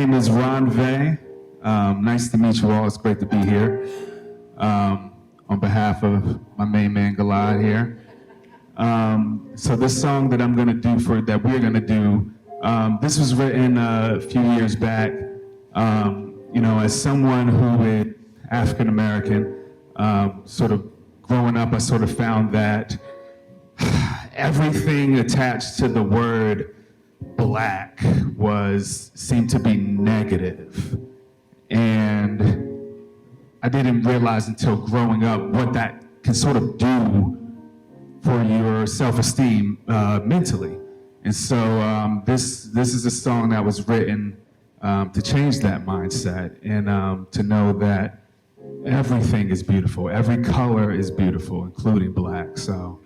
name is Ronvé. Nice to meet you all. It's great to be here. On behalf of my main man, Gilad here. So this song that I'm gonna do that we're gonna do, this was written a few years back. As someone who is African American, sort of growing up, I sort of found that everything attached to the word black seemed to be negative. And I didn't realize until growing up what that can sort of do for your self-esteem mentally. And so this is a song that was written to change that mindset and to know that everything is beautiful. Every color is beautiful, including black. So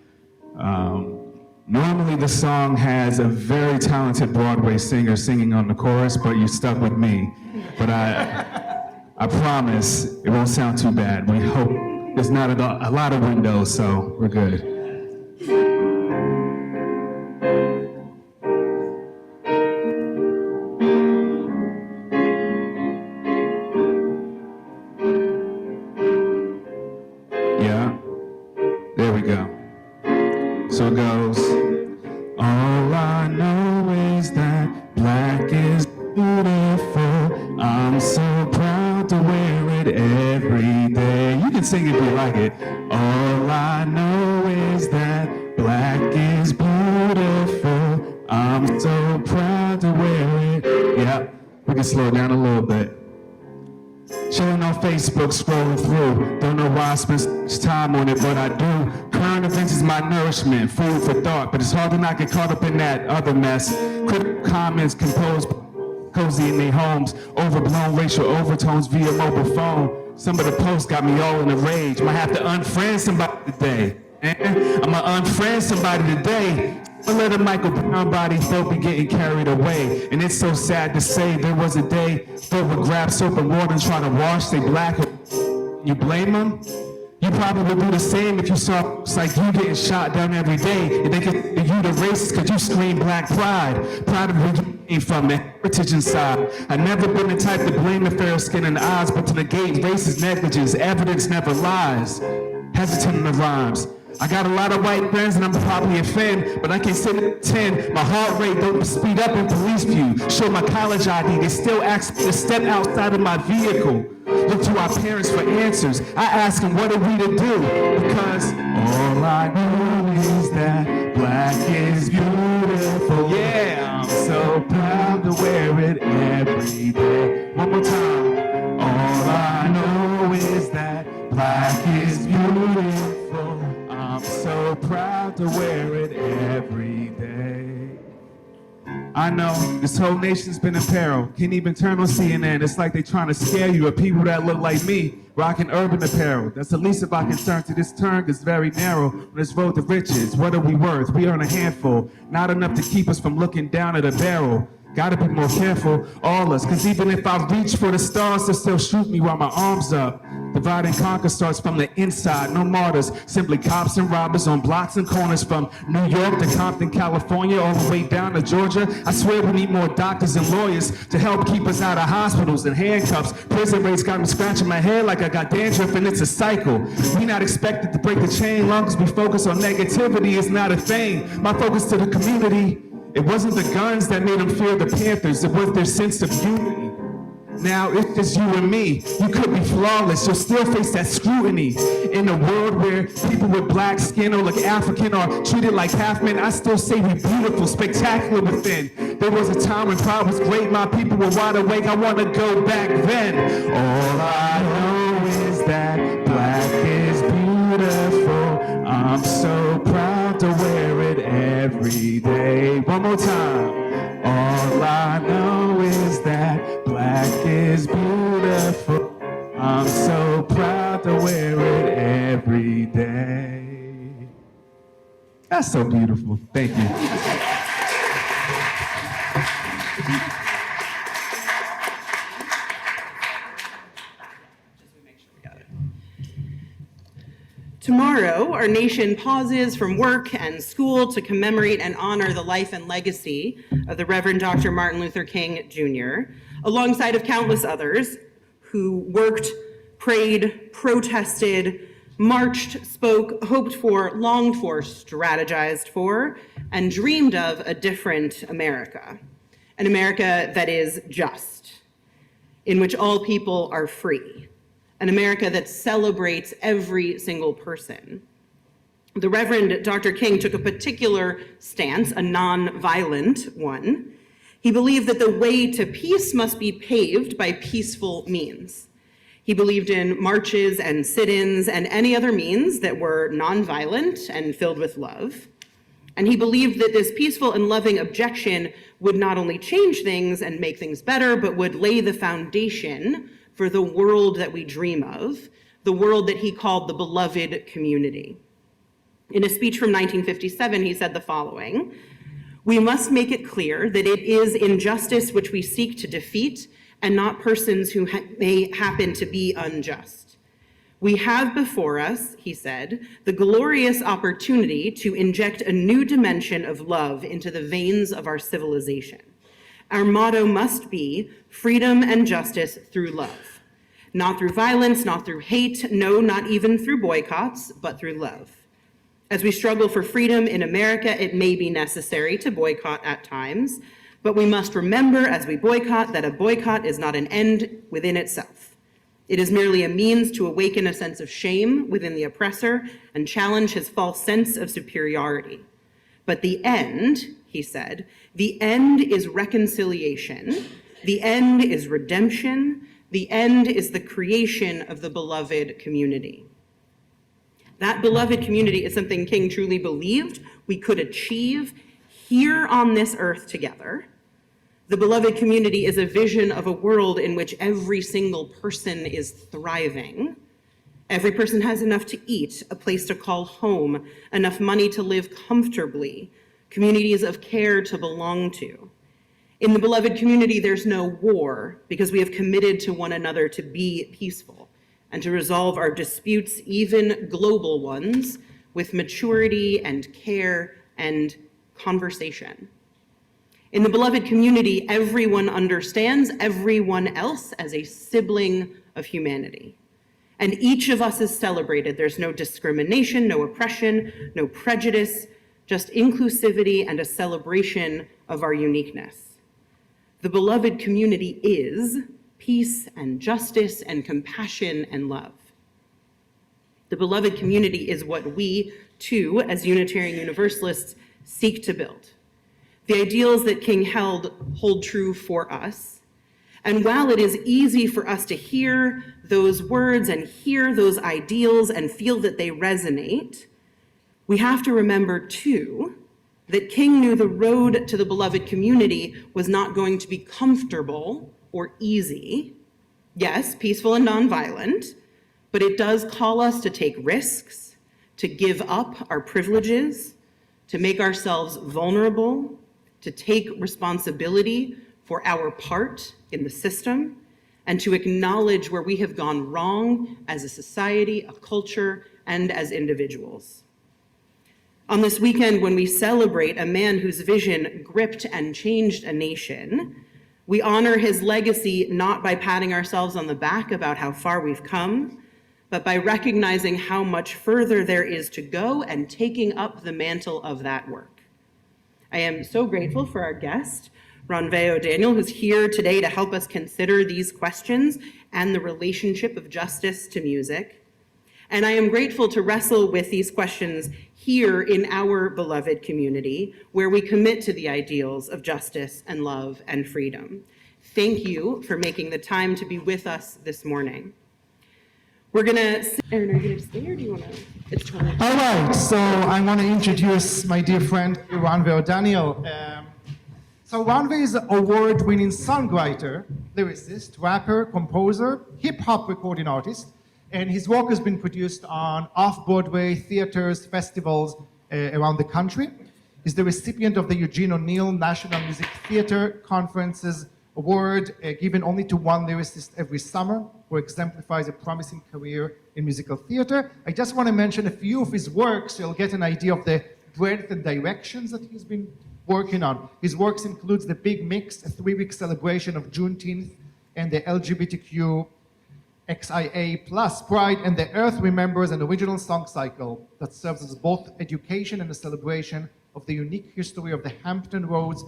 normally the song has a very talented Broadway singer singing on the chorus, but you're stuck with me. But I promise it won't sound too bad. We hope there's not a lot of windows, so we're good. Yeah, there we go. So it goes, all I know is that black is beautiful. I'm so proud to wear it every day. You can sing if you like it. All I know is that black is beautiful. I'm so proud to wear it. Yeah, we can slow it down a little bit. Chilling on Facebook, scrolling through. Don't know why I spend so much time on it, but I do. Current events is my nourishment, food for thought, but it's hard to not get caught up in that other mess. Critical comments composed cozy in their homes, overblown racial overtones via mobile phone. Some of the posts got me all in a rage. Might have to unfriend somebody today. I'ma unfriend somebody today. I let a Michael Brown body folk be getting carried away. And it's so sad to say there was a day folk would grab soap and water and try to wash they black. You blame them? You probably would do the same if you saw folks like you getting shot down every day. And they could you the racist because you scream black pride. Pride of who you came from, the heritage inside. I've never been the type to blame the fair skin and eyes, but to negate racist negligence, evidence never lies. Hesitant in the rhymes. I got a lot of white friends and I'm probably a fan, but I can sit at 10. My heart rate don't speed up in police view. Show my college ID, they still ask me to step outside of my vehicle. Look to our parents for answers. I ask them, what are we to do? Because all I know is that black is beautiful. Yeah, I'm so proud to wear it every day. One more time. All I know is that black is beautiful. I'm so proud to wear it every day. I know this whole nation's been in peril. Can't even turn on CNN. It's like they trying to scare you of people that look like me, rocking urban apparel. That's the least of our concern to this turn is very narrow. On this road to riches, what are we worth? We earn a handful, not enough to keep us from looking down at a barrel. Gotta be more careful, all us, cause even if I reach for the stars, they'll still shoot me while my arms up. Divide and conquer starts from the inside, no martyrs, simply cops and robbers on blocks and corners from New York to Compton, California, all the way down to Georgia. I swear we need more doctors and lawyers to help keep us out of hospitals and handcuffs. Prison rates got me scratching my head like I got dandruff and it's a cycle. We not expected to break the chain long as we focus on negativity, it's not a thing. My focus to the community, it wasn't the guns that made them fear the Panthers, it was their sense of unity. Now, it's just you and me. You could be flawless, you'll still face that scrutiny. In a world where people with black skin or look African are treated like half men, I still say we beautiful, spectacular within. There was a time when pride was great, my people were wide awake, I want to go back then. All I know is that black is beautiful. I'm so proud to wear it every day. One more time. All I know is that black is beautiful. I'm so proud to wear it every day. That's so beautiful. Thank you. Tomorrow, our nation pauses from work and school to commemorate and honor the life and legacy of the Reverend Dr. Martin Luther King Jr. alongside of countless others who worked, prayed, protested, marched, spoke, hoped for, longed for, strategized for, and dreamed of a different America. An America that is just, in which all people are free. An America that celebrates every single person. The Reverend Dr. King took a particular stance, a non-violent one. He believed that the way to peace must be paved by peaceful means. He believed in marches and sit-ins and any other means that were non-violent and filled with love. And he believed that this peaceful and loving objection would not only change things and make things better, but would lay the foundation for the world that we dream of, the world that he called the beloved community. In a speech from 1957, he said the following: "We must make it clear that it is injustice which we seek to defeat, and not persons who may happen to be unjust. We have before us," he said, "the glorious opportunity to inject a new dimension of love into the veins of our civilization. Our motto must be freedom and justice through love. Not through violence, not through hate, no, not even through boycotts, but through love. As we struggle for freedom in America, it may be necessary to boycott at times, but we must remember as we boycott that a boycott is not an end within itself. It is merely a means to awaken a sense of shame within the oppressor and challenge his false sense of superiority. But the end," he said, "the end is reconciliation, the end is redemption, the end is the creation of the beloved community." That beloved community is something King truly believed we could achieve here on this earth together. The beloved community is a vision of a world in which every single person is thriving. Every person has enough to eat, a place to call home, enough money to live comfortably, communities of care to belong to. In the beloved community, there's no war because we have committed to one another to be peaceful and to resolve our disputes, even global ones, with maturity and care and conversation. In the beloved community, everyone understands everyone else as a sibling of humanity. And each of us is celebrated. There's no discrimination, no oppression, no prejudice, just inclusivity and a celebration of our uniqueness. The beloved community is peace and justice and compassion and love. The beloved community is what we, too, as Unitarian Universalists, seek to build. The ideals that King held hold true for us. And while it is easy for us to hear those words and hear those ideals and feel that they resonate, we have to remember, too, that King knew the road to the beloved community was not going to be comfortable or easy. Yes, peaceful and nonviolent, but it does call us to take risks, to give up our privileges, to make ourselves vulnerable, to take responsibility for our part in the system, and to acknowledge where we have gone wrong as a society, a culture, and as individuals. On this weekend, when we celebrate a man whose vision gripped and changed a nation, we honor his legacy not by patting ourselves on the back about how far we've come, but by recognizing how much further there is to go and taking up the mantle of that work. I am so grateful for our guest, Ronvé O'Daniel, who's here today to help us consider these questions and the relationship of justice to music. And I am grateful to wrestle with these questions here in our beloved community, where we commit to the ideals of justice and love and freedom. Thank you for making the time to be with us this morning. We're gonna, Aaron, are you gonna stay or do you wanna, it's totally. All right, so I want to introduce my dear friend, Ronvé O'Daniel. So Ronvé is an award-winning songwriter, lyricist, rapper, composer, hip-hop recording artist, and his work has been produced on off-Broadway theaters, festivals around the country. He's the recipient of the Eugene O'Neill National Music Theater Conference's award, given only to one lyricist every summer, who exemplifies a promising career in musical theater. I just want to mention a few of his works, so you'll get an idea of the breadth and directions that he's been working on. His works includes The Big Mix, a 3-week celebration of Juneteenth and the LGBTQ XIA plus Pride, and The Earth Remembers, an original song cycle that serves as both education and a celebration of the unique history of the Hampton Roads,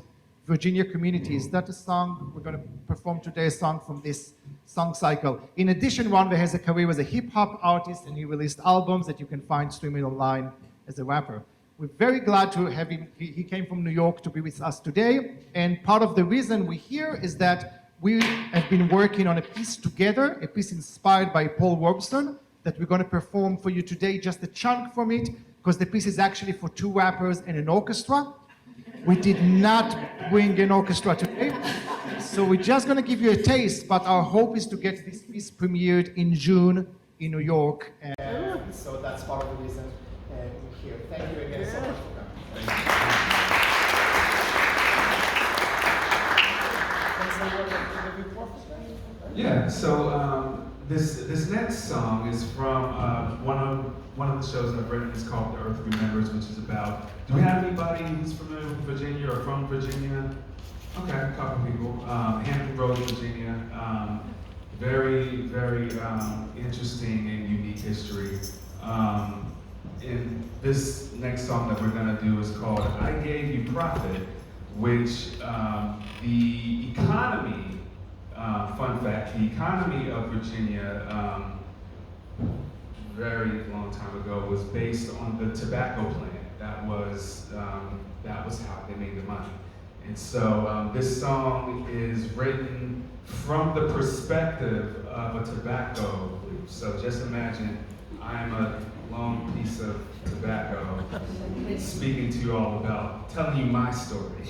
Virginia community. Is that a song? We're going to perform today a song from this song cycle. In addition, Ronvé has a career as a hip-hop artist, and he released albums that you can find streaming online as a rapper. We're very glad to have him. He came from New York to be with us today, and part of the reason we're here is that we have been working on a piece together, a piece inspired by Paul Robeson, that we're going to perform for you today, just a chunk from it, because the piece is actually for 2 rappers and an orchestra. We did not bring an orchestra today, so we're just going to give you a taste, but our hope is to get this piece premiered in June in New York. So that's part of the reason we're here. Thank you again so much for coming. Yeah, so this next song is from one of the shows I've written. It's called The Earth Remembers, which is about, do we have anybody who's familiar with Virginia or from Virginia? Okay, a couple people. Hampton Roads, Virginia. Very, very interesting and unique history. And this next song that we're gonna do is called I Gave You Profit, which the economy, fun fact, the economy of Virginia very long time ago was based on the tobacco plant. That was how they made the money. And so this song is written from the perspective of a tobacco leaf. So just imagine I'm a long piece of tobacco speaking to you all about, telling you my story.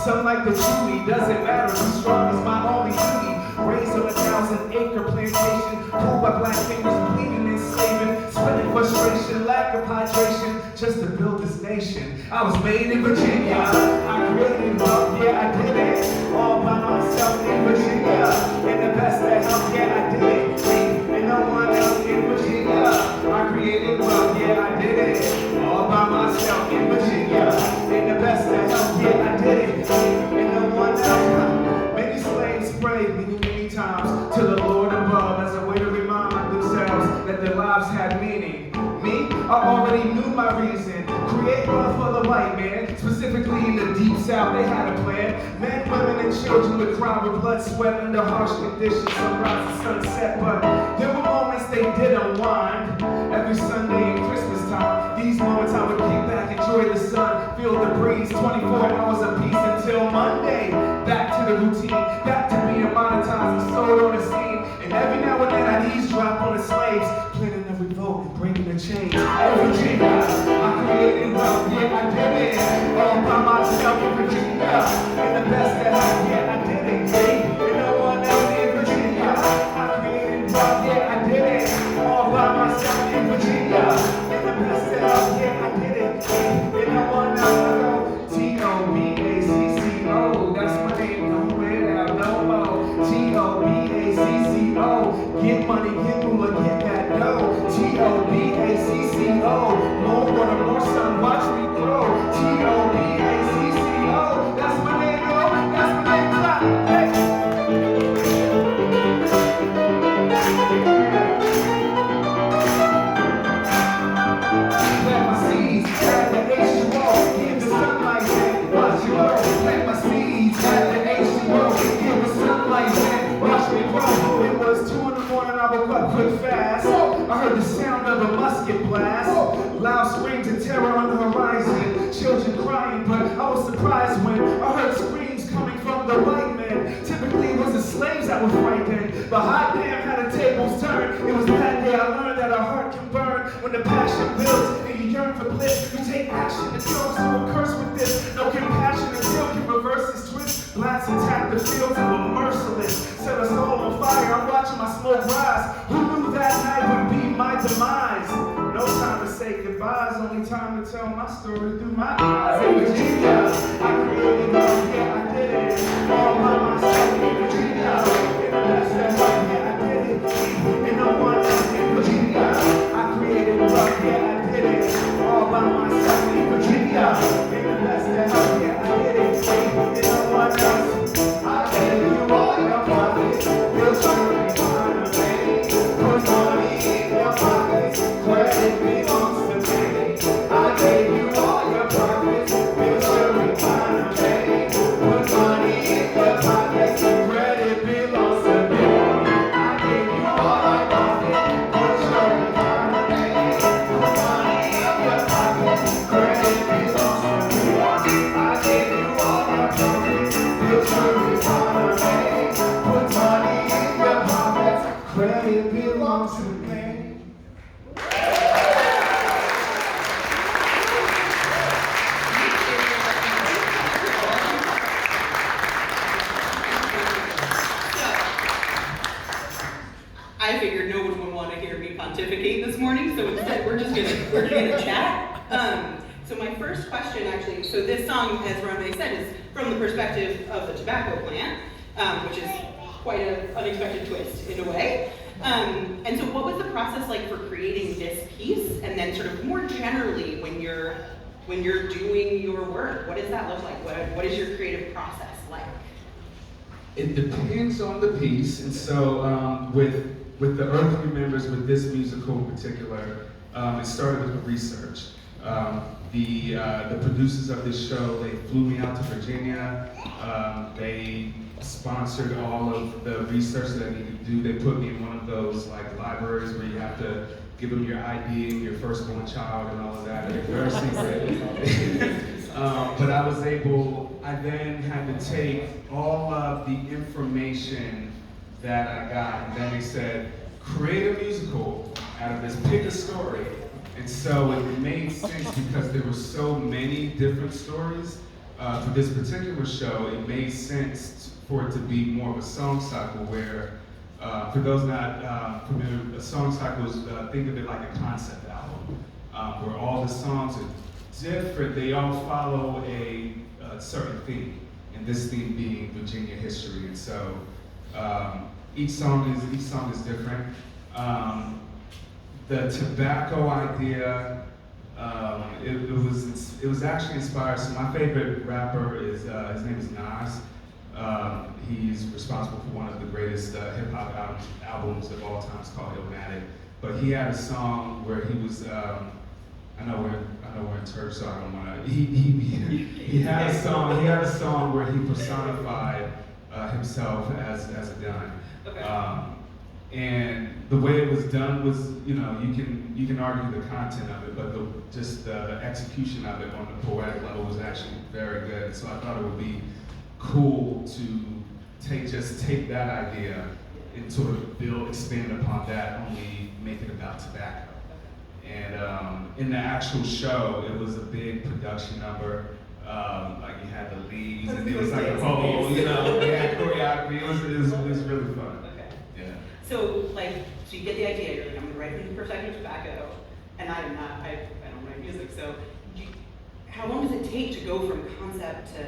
Some like the chewy, doesn't matter who's strong is my only duty. Raised on a 1,000-acre plantation, pulled by black fingers, bleeding and slaving, spreading frustration, lack of hydration, just to build this nation. I was made in Virginia, I created wealth, yeah I did it, all by myself in Virginia, and the best that helped, yeah I did it, and no one else in Virginia. I created wealth, yeah I did it, all by myself in Virginia, and the best that helped, yeah I did it. Many slaves prayed many times to the Lord above as a way to remind themselves that their lives had meaning. Me, I already knew my reason. Create wealth for the white man, specifically in the deep south, they had a plan. Men, women, and children would cry with blood, sweat under harsh conditions, sunrise and sunset. But there were moments they did unwind. Every Sunday and Christmas time, these moments I would kick back, enjoy the sun, feel the breeze, 24 hours of peace until Monday. Back to the routine, back to being monetized and sold on the scene. And every now and then I'd eavesdrop on the slaves, planning a revolt and bringing a change. Oh, Virginia, I created wealth, yeah I did it, all by myself in Virginia. And the best that I did it, and no one else in Virginia. I created wealth, yeah I did it, all by myself in Virginia. And the best that I did it, and no one else. T-O-B-A-C-C-O, that's my name, nowhere out, no more. T-O-B-A-C-C-O, get money, get moolah, get that dough. T-O-B-A-C-C-O, more water, more sun, watch me grow. T-O-B-A-C-C-O, that's my name, yo, that's my name, clap, hey. Plant my seeds, add the H2O, give the sunlight, I woke up quick fast. I heard the sound of a musket blast. Loud screams of terror on the horizon. Children crying, but I was surprised when I heard screams coming from the white men. Typically it was the slaves that were frightened, but hot damn how the tables turned. It was that day I learned that a heart can burn when the passion builds and you yearn for bliss. You take action to kill, so a curse with this. No compassion until can reverse this twist. Blacks attack the fields and were merciless. Set us all on fire. I'm watching my smoke rise. Who knew that night would be my demise? No time to say goodbyes, only time to tell my story through my eyes. In Virginia, I created love, yeah I did it. All by myself in Virginia. In the best that love, yeah I did it. And no one else in Virginia. I created love, yeah I did it. All by myself in Virginia. In the best that love, yeah I did it. And no one else. I gave you all your pockets. You'll surely find a way. Put money in your pockets. Credit belongs to me. I gave you all your pockets. You'll surely find a way. Put money in your pockets. Credit belongs to me. I gave you all my pockets. You'll surely find a way. Put money in your pockets. Credit belongs to me. I gave you all your pockets. You'll surely find a way. Put money in your pockets. Credit belongs to me. I figured no one would want to hear me pontificate this morning, so instead we're just gonna chat. So my first question, actually, so this song, as Ronvé said, is from the perspective of the tobacco plant, which is quite an unexpected twist in a way. And so what was the process like for creating this piece, and then sort of more generally when you're doing your work, what does that look like? What is your creative process like? It depends on the piece, and so with the earthly members, with this musical in particular, it started with the research. The producers of this show, they flew me out to Virginia. They sponsored all of the research that I needed to do. They put me in one of those like libraries where you have to give them your ID and your firstborn child and all of that. They're very secret. But I then had to take all of the information that I got, and then they said, create a musical out of this, pick a story. And so it made sense because there were so many different stories. For this particular show, it made sense for it to be more of a song cycle where, for those not familiar, a song cycle is, think of it like a concept album, where all the songs are different, they all follow a certain theme, and this theme being Virginia history. And so each song is different. The tobacco idea, it was actually inspired. So my favorite rapper is his name is Nas. He's responsible for one of the greatest hip hop albums of all time. It's called Illmatic. But he had a song where he was. I know we're in Turk, so I don't want to. He had a song. He had a song where he personified himself as a gun. Okay. And the way it was done was, you can argue the content of it, but the execution of it on the poetic level was actually very good. So I thought it would be cool to take that idea and sort of expand upon that, only make it about tobacco. And in the actual show, it was a big production number. Like you had the leads, and it was like a whole, they had choreography. It was really fun. So you get the idea, you're like, I'm gonna write from the perspective of tobacco, and I don't write music, so how long does it take to go from concept to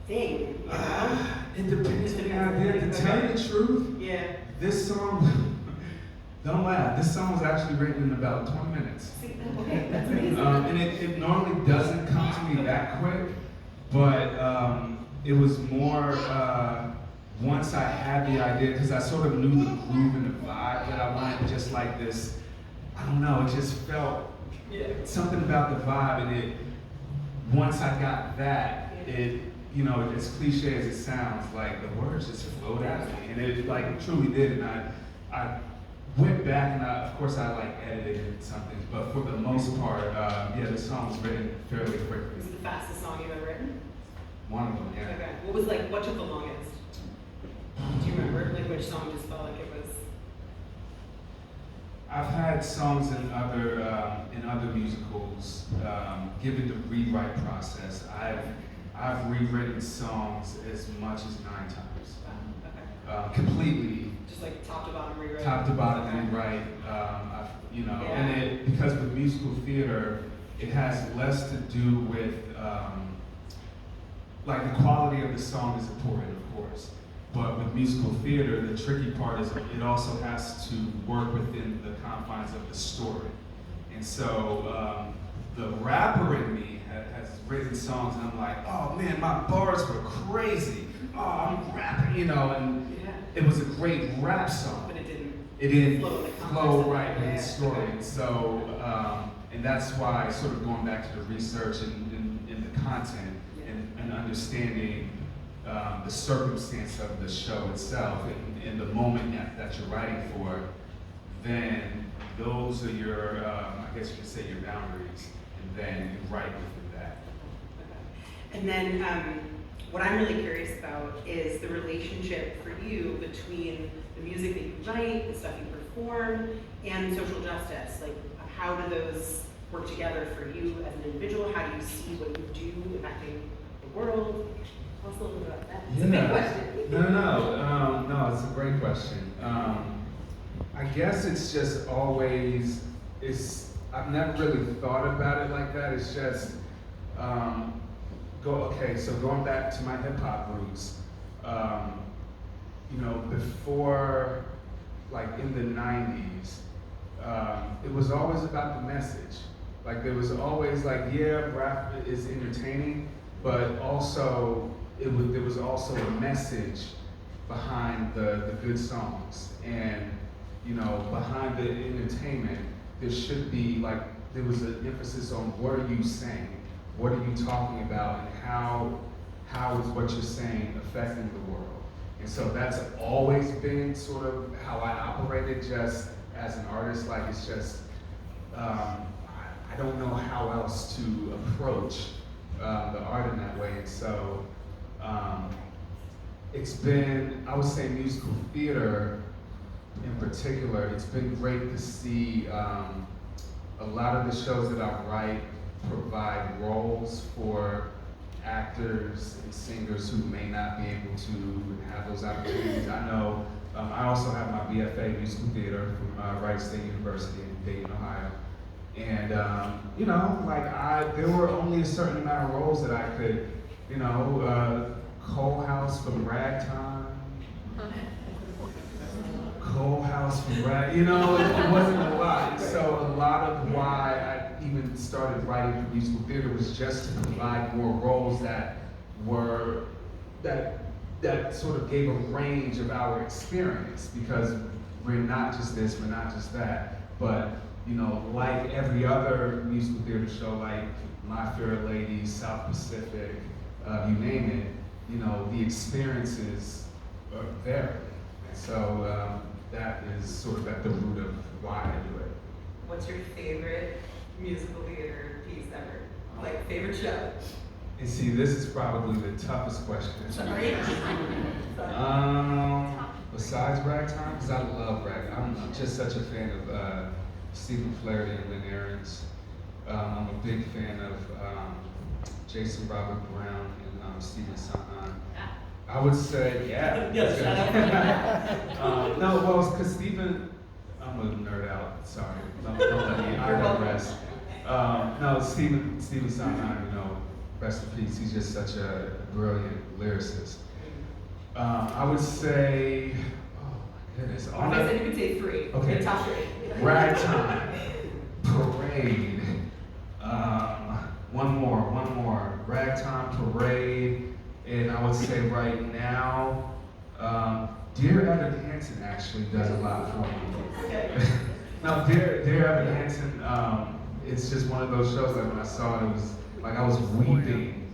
thing, you know? It depends on the idea. To tell you the truth, yeah. This song, don't laugh, this song was actually written in about 20 minutes. Okay, that's amazing. And it normally doesn't come to me that quick, but it was more, once I had the idea, because I sort of knew the groove and the vibe that I wanted, just like this, I don't know, it just felt something about the vibe, and once I got that, as cliche as it sounds, like the words just flowed out of me, and it truly did, and back and of course I like edited something, but for the most part, yeah, the song was written fairly quickly. Was it the fastest song you've ever written? One of them, yeah. Okay. What took the longest? Do you remember? Like which song just felt like it was? I've had songs in other musicals, given the rewrite process. I've rewritten songs as much as 9 times. Okay. Completely. Just like top to bottom rewrite. Top to bottom rewrite. And because with musical theater, it has less to do with like the quality of the song is important, of course. But with musical theater, the tricky part is it also has to work within the confines of the story. And so the rapper in me has written songs, and I'm like, oh man, my bars were crazy. Oh, I'm rapping, and it was a great rap song. But it didn't flow right with the story. And so, and that's why sort of going back to the research and the content and understanding the circumstance of the show itself and the moment that you're writing for, then those are your, I guess you could say, your boundaries, and then you write within that. Okay. And then what I'm really curious about is the relationship for you between the music that you write, the stuff you perform, and social justice. Like, how do those work together for you as an individual? How do you see what you do impacting the world? Tell us a little bit about that. It's a big question. No, it's a great question. I guess it's just always, I've never really thought about it like that. It's just, so going back to my hip hop roots, before, like in the 90s, it was always about the message. Like there was always like, yeah, rap is entertaining, but also there was also a message behind the good songs. And behind the entertainment, there should be like, there was an emphasis on what are you saying? What are you talking about? And how is what you're saying affecting the world? And so that's always been sort of how I operated just as an artist. Like it's just, I don't know how else to approach the art in that way. And so it's been, I would say musical theater in particular, it's been great to see a lot of the shows that I write provide roles for actors and singers who may not be able to have those opportunities. I know, I also have my BFA musical theater from Wright State University in Dayton, Ohio. And, there were only a certain amount of roles that I could, Coal House from Ragtime. Coal House from Ragtime, it wasn't a lot. So a lot of why I even started writing for musical theater was just to provide more roles that sort of gave a range of our experience, because we're not just this, we're not just that, but like every other musical theater show, like My Fair Lady, South Pacific, you name it, the experiences vary. So that is sort of at the root of why I do it. What's your favorite musical theater piece ever? Like favorite show? And see, this is probably the toughest question. Sorry. Besides Ragtime, because I love Ragtime. I'm just such a fan of Stephen Flaherty and Lynn Ahrens. I'm a big fan of Jason Robert Brown and Stephen Sondheim. I would say, yeah. Yes, no, well, because Stephen, I'm gonna nerd out. Sorry, don't let me. I digress. No, Stephen Sondheim, rest in peace. He's just such a brilliant lyricist. I would say, oh my goodness. I said you could say 3. Okay. Top 3. Ragtime, Parade. One more. Ragtime, Parade. And I would say right now, Dear Evan Hansen actually does a lot for me. Now, Dear Evan Hansen, it's just one of those shows that when I saw it, it was like I was weeping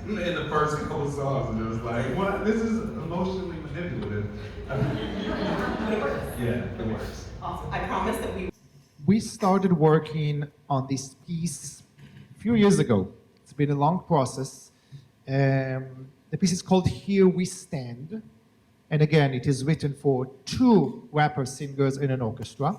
in the first couple of songs, and it was like, what? This is emotionally manipulative. Yeah, it works. Awesome. I promise that We started working on this piece a few years ago. It's been a long process. The piece is called Here We Stand. And again, it is written for 2 rapper singers in an orchestra.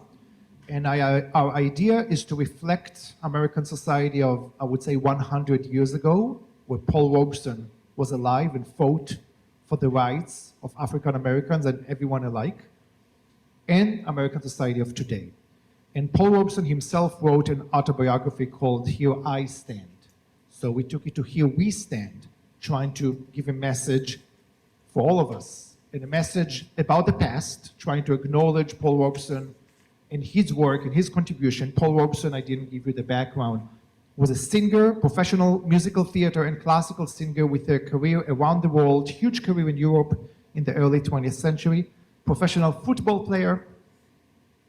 And our idea is to reflect American society of, I would say, 100 years ago, where Paul Robeson was alive and fought for the rights of African Americans and everyone alike, and American society of today. And Paul Robeson himself wrote an autobiography called Here I Stand. So we took it to Here We Stand, trying to give a message for all of us, and a message about the past, trying to acknowledge Paul Robeson and his work and his contribution. Paul Robeson, I didn't give you the background, was a singer, professional musical theater and classical singer with a career around the world, huge career in Europe in the early 20th century, professional football player,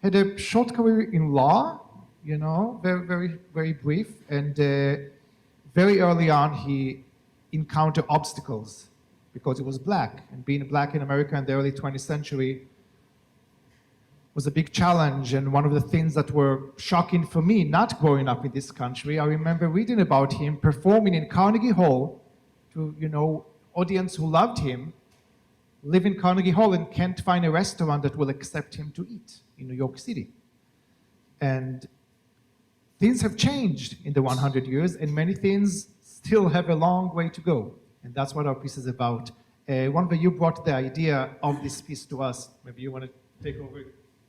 had a short career in law, you know, very, very, very brief. And very early on, he encountered obstacles because he was black. And being black in America in the early 20th century was a big challenge. And one of the things that were shocking for me, not growing up in this country, I remember reading about him performing in Carnegie Hall to, you know, audience who loved him, live in Carnegie Hall and can't find a restaurant that will accept him to eat in New York City. And things have changed in the 100 years, and many things still have a long way to go. And that's what our piece is about. Ronvé, you brought the idea of this piece to us. Maybe you want to take over?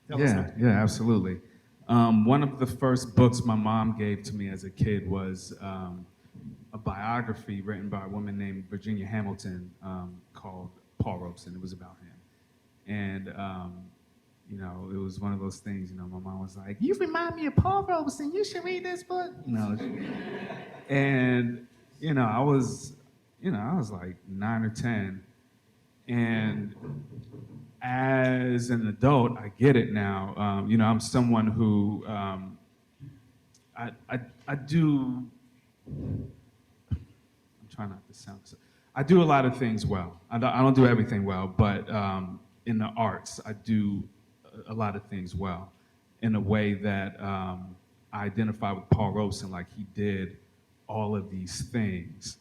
Yeah, absolutely. One of the first books my mom gave to me as a kid was a biography written by a woman named Virginia Hamilton called Paul Robeson. It was about him. And, you know, it was one of those things, you know, my mom was like, "You remind me of Paul Robeson, you should read this book." You know, and, you know, I was like 9 or 10. And as an adult, I get it now. You know, I'm someone who, I do, I'm trying not to sound, I do a lot of things well. I don't do everything well, but in the arts, I do a lot of things well in a way that I identify with Paul Robeson, like he did all of these things.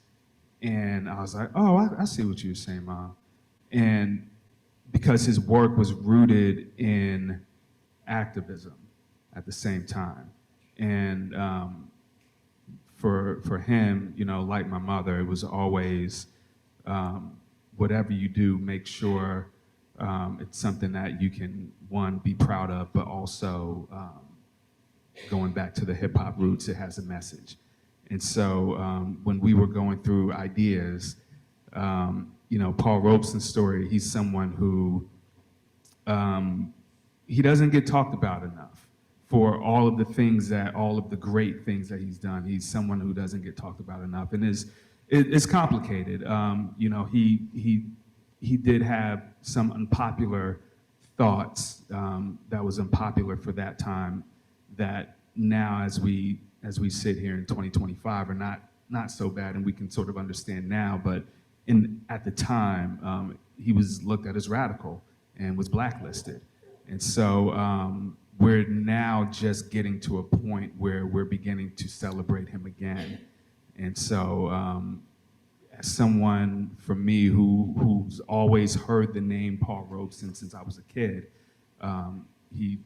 And I was like, oh, I see what you're saying, Mom. And because his work was rooted in activism at the same time. And for him, you know, like my mother, it was always, whatever you do, make sure it's something that you can, one, be proud of, but also going back to the hip hop roots, it has a message. And so when we were going through ideas, you know, Paul Robeson's story, he's someone who, he doesn't get talked about enough for all of the great things that he's done. He's someone who doesn't get talked about enough, and it's complicated. You know, he did have some unpopular thoughts that was unpopular for that time, that now as we sit here in 2025 are not so bad, and we can sort of understand now, but at the time, he was looked at as radical and was blacklisted. And so we're now just getting to a point where we're beginning to celebrate him again. And so as someone, for me, who's always heard the name Paul Robeson since I was a kid, he,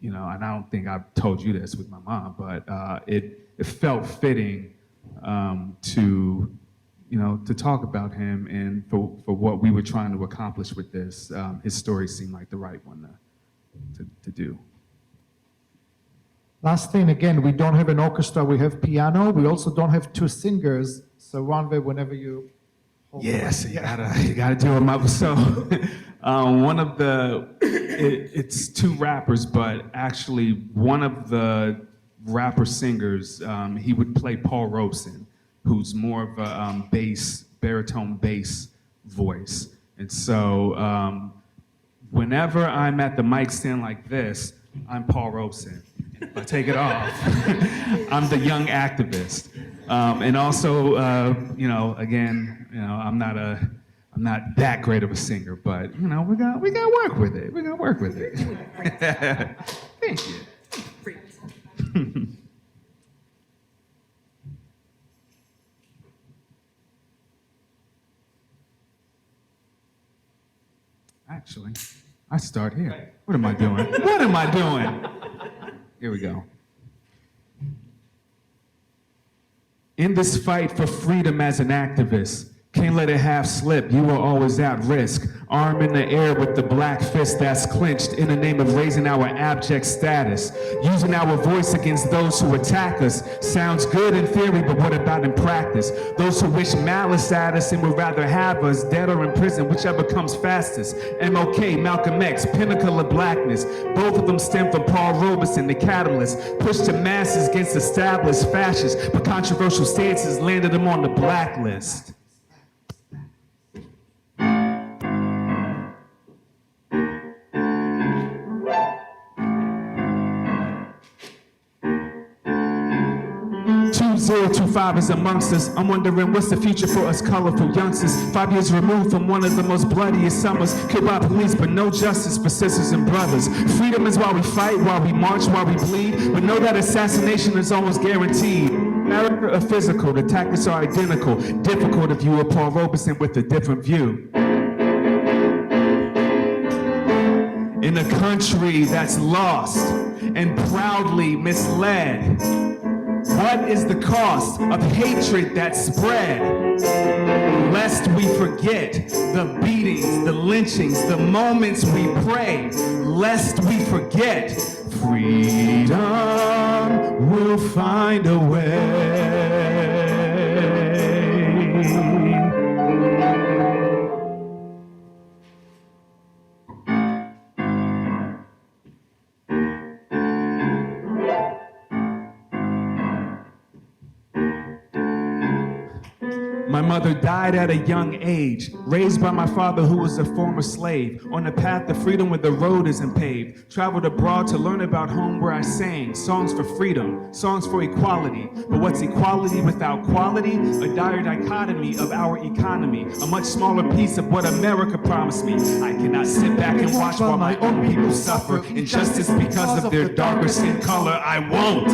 you know, and I don't think I've told you this with my mom, but it felt fitting to, you know, to talk about him, and for what we were trying to accomplish with this. His story seemed like the right one to do. Last thing, again, we don't have an orchestra, we have piano. We also don't have 2 singers. So Ronvé, whenever you... Yes, you gotta do it. So one of it's 2 rappers, but actually one of the rapper singers, he would play Paul Robeson, who's more of a baritone bass voice. And so whenever I'm at the mic stand like this, I'm Paul Robeson. And if I take it off, I'm the young activist. And also, you know, again, you know, I'm not I'm not that great of a singer, but you know, we got to work with it. We're gonna work with it. Thank you. Actually, I start here. What am I doing? What am I doing? Here we go. In this fight for freedom as an activist, can't let it half slip, you are always at risk. Arm in the air with the black fist that's clenched in the name of raising our abject status. Using our voice against those who attack us. Sounds good in theory, but what about in practice? Those who wish malice at us and would rather have us dead or in prison, whichever comes fastest. MLK, Malcolm X, pinnacle of blackness. Both of them stem from Paul Robeson, the catalyst. Pushed to masses against established fascists, but controversial stances landed them on the blacklist. $2025 is amongst us. I'm wondering what's the future for us colorful youngsters. 5 years removed from one of the most bloodiest summers. Killed by police, but no justice for sisters and brothers. Freedom is why we fight, why we march, why we bleed. But know that assassination is almost guaranteed. America or physical, the tactics are identical. Difficult if you were Paul Robeson with a different view. In a country that's lost and proudly misled, what is the cost of hatred that spread? Lest we forget the beatings, the lynchings, the moments we pray. Lest we forget, freedom will find a way. My mother died at a young age, raised by my father who was a former slave, on the path to freedom where the road isn't paved. Traveled abroad to learn about home where I sang, songs for freedom, songs for equality. But what's equality without quality? A dire dichotomy of our economy, a much smaller piece of what America promised me. I cannot sit back and watch while my own people suffer injustice because of their darker skin color. I won't.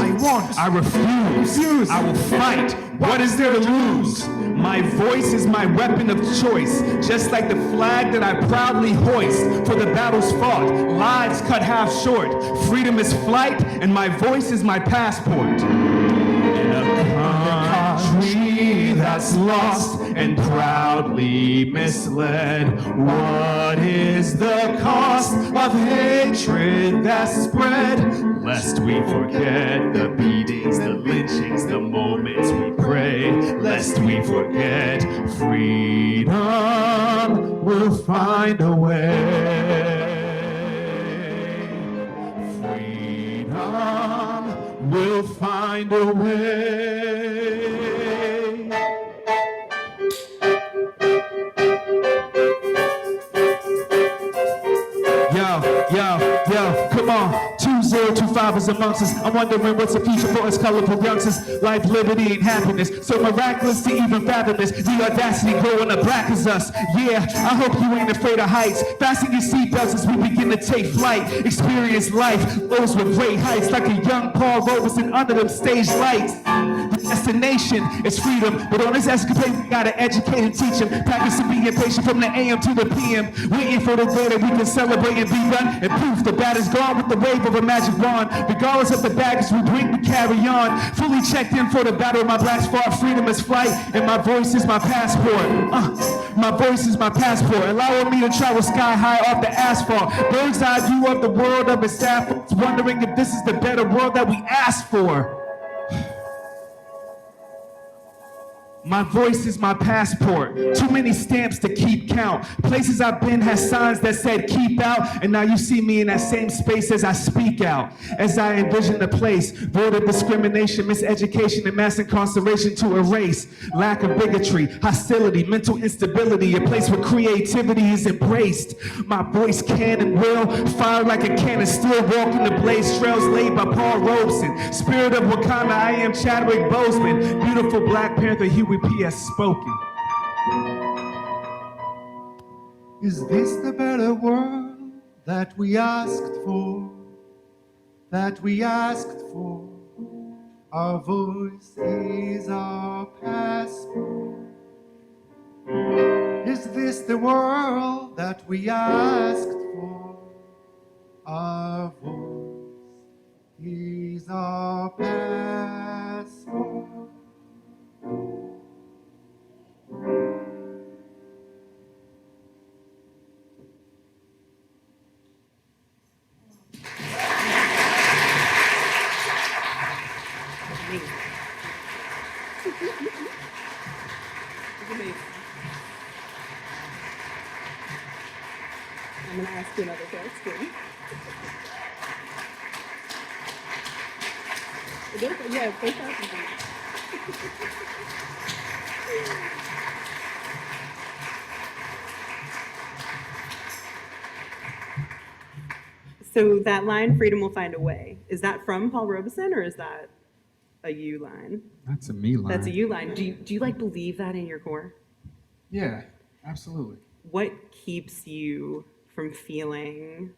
I refuse. I will fight. What is there to lose? My voice is my weapon of choice, just like the flag that I proudly hoist. For the battles fought, lives cut half short. Freedom is flight, and my voice is my passport. In a country that's lost and proudly misled, what is the cost of hatred that's spread? Lest we forget the beatings, the lynchings, the moments we pray. Lest we forget, freedom will find a way. Freedom will find a way. Yo, come on. 2025 is amongst us. I'm wondering what's the future for us colorful youngsters. Life, liberty, and happiness. So miraculous to even fathom this. The audacity growing up black as us. Yeah, I hope you ain't afraid of heights. Fasten your seatbelts as we begin to take flight. Experience life, rose with great heights. Like a young Paul Robeson under them stage lights. The destination is freedom. But on this escapade, we gotta educate and teach them. Practicing being patient from the AM to the PM. Waiting for the day that we can celebrate and be done. And poof, the bat is gone with the wave of a magic wand. Regardless of the baggage we bring, we carry on. Fully checked in for the battle of my blacks fought. Freedom is flight, and my voice is my passport. My voice is my passport, allowing me to travel sky high off the asphalt. Bird's eye view of the world of its staff. Wondering if this is the better world that we asked for. My voice is my passport. Too many stamps to keep count. Places I've been had signs that said keep out, and now you see me in that same space as I speak out. As I envision the place, void of discrimination, miseducation, and mass incarceration to erase. Lack of bigotry, hostility, mental instability, a place where creativity is embraced. My voice can and will fire like a cannon, still walking the blaze trails laid by Paul Robeson. Spirit of Wakanda, I am Chadwick Boseman. Beautiful Black Panther, Huey P. has spoken. Is this the better world that we asked for? That we asked for? Our voice is our passport. Is this the world that we asked for? Our voice is our passport. I'm going to ask you another question. Yeah, both happens. So that line, "Freedom will find a way," is that from Paul Robeson or is that a you line? That's a me line. That's a you line. Do you like believe that in your core? Yeah, absolutely. What keeps you from feeling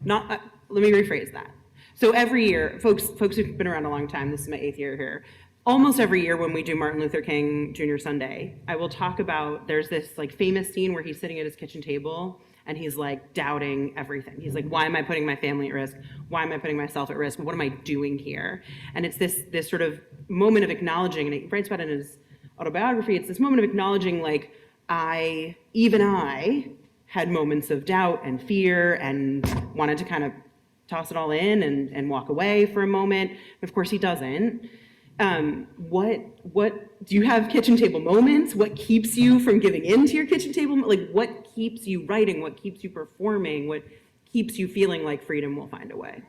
not let me rephrase that. So every year, folks who've been around a long time, this is my 8th year here, almost every year when we do Martin Luther King Jr. Sunday, I will talk about, there's this like famous scene where he's sitting at his kitchen table and he's like doubting everything. He's like, why am I putting my family at risk? Why am I putting myself at risk? What am I doing here? And it's this sort of moment of acknowledging, and he writes about it in his autobiography, it's this moment of acknowledging like, even I had moments of doubt and fear and wanted to kind of toss it all in and walk away for a moment. Of course he doesn't. What do you have kitchen table moments? What keeps you from giving in to your kitchen table? Like what keeps you writing? What keeps you performing? What keeps you feeling like freedom will find a way?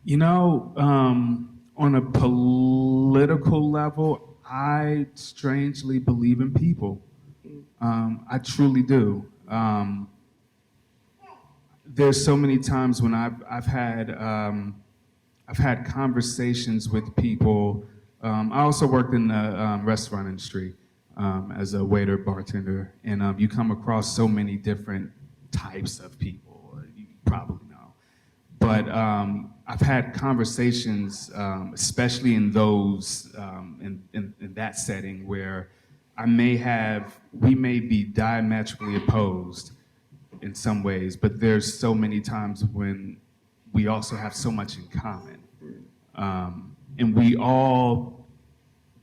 You know, on a political level, I strangely believe in people. I truly do. There's so many times when I've had conversations with people. I also worked in the restaurant industry as a waiter, bartender, and you come across so many different types of people. You probably know, but I've had conversations, especially in those in that setting where we may be diametrically opposed in some ways, but there's so many times when we also have so much in common. And we all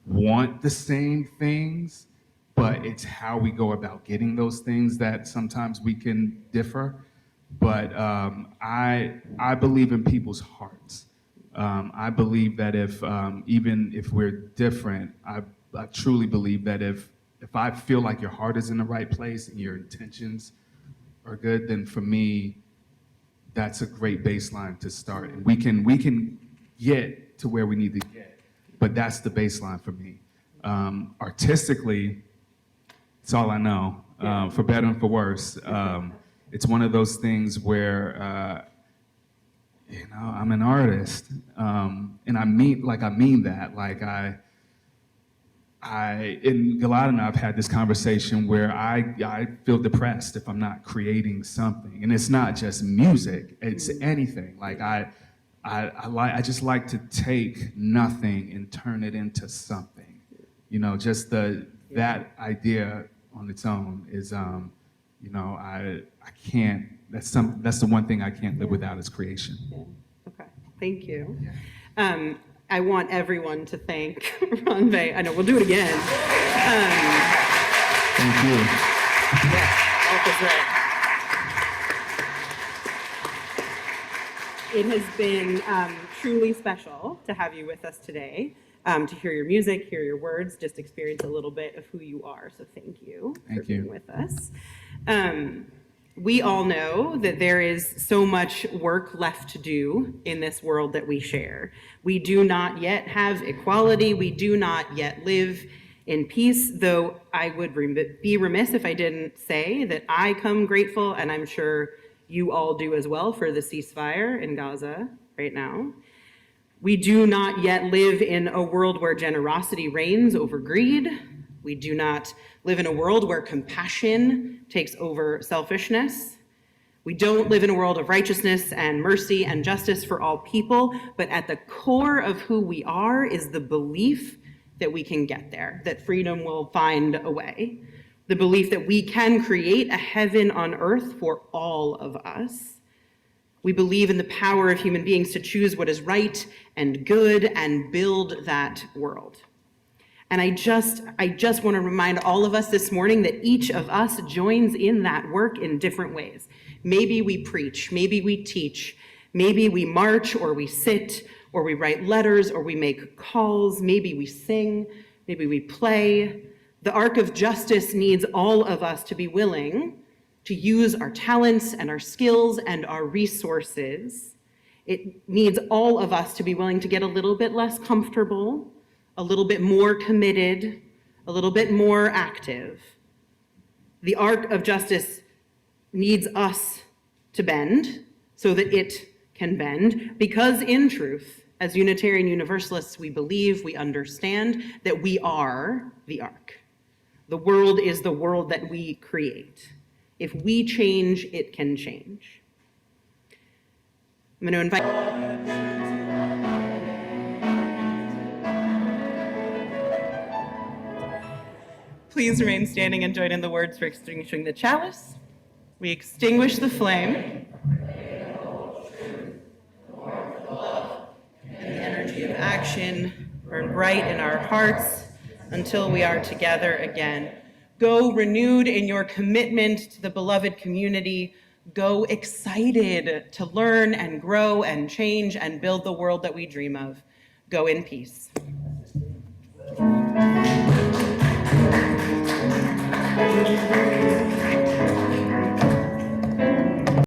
want the same things, but it's how we go about getting those things that sometimes we can differ. But I believe in people's hearts. I believe that even if we're different, I truly believe that if I feel like your heart is in the right place and your intentions are good, then for me, that's a great baseline to start. And we can get to where we need to get, but that's the baseline for me. Artistically, it's all I know, for better and for worse. It's one of those things where, I'm an artist, and I mean that. Like and Gilad and I have had this conversation where I feel depressed if I'm not creating something, and it's not just music; it's anything. Like I just like to take nothing and turn it into something. Just that idea on its own is, I can't. That's the one thing I can't live without is creation. Yeah. Okay. Thank you. Yeah. I want everyone to thank Ronvé. I know, we'll do it again. Thank you. Yeah, all is right. It has been truly special to have you with us today, to hear your music, hear your words, just experience a little bit of who you are. So thank you for being with us. We all know that there is so much work left to do in this world that we share. We do not yet have equality. We do not yet live in peace, though I would be remiss if I didn't say that I come grateful, and I'm sure you all do as well, for the ceasefire in Gaza right now. We do not yet live in a world where generosity reigns over greed. We do not live in a world where compassion takes over selfishness. We don't live in a world of righteousness and mercy and justice for all people, but at the core of who we are is the belief that we can get there, that freedom will find a way, the belief that we can create a heaven on earth for all of us. We believe in the power of human beings to choose what is right and good and build that world. And I just want to remind all of us this morning that each of us joins in that work in different ways. Maybe we preach, maybe we teach, maybe we march or we sit or we write letters or we make calls, maybe we sing, maybe we play. The arc of justice needs all of us to be willing to use our talents and our skills and our resources. It needs all of us to be willing to get a little bit less comfortable, a little bit more committed, a little bit more active. The arc of justice needs us to bend so that it can bend, because in truth, as Unitarian Universalists, we believe, we understand that we are the arc. The world is the world that we create. If we change, it can change. I'm going to invite... Please remain standing and join in the words for extinguishing the chalice. We extinguish the flame and the energy of action burn bright in our hearts until we are together again. Go renewed in your commitment to the beloved community. Go excited to learn and grow and change and build the world that we dream of. Go in peace. Thank you.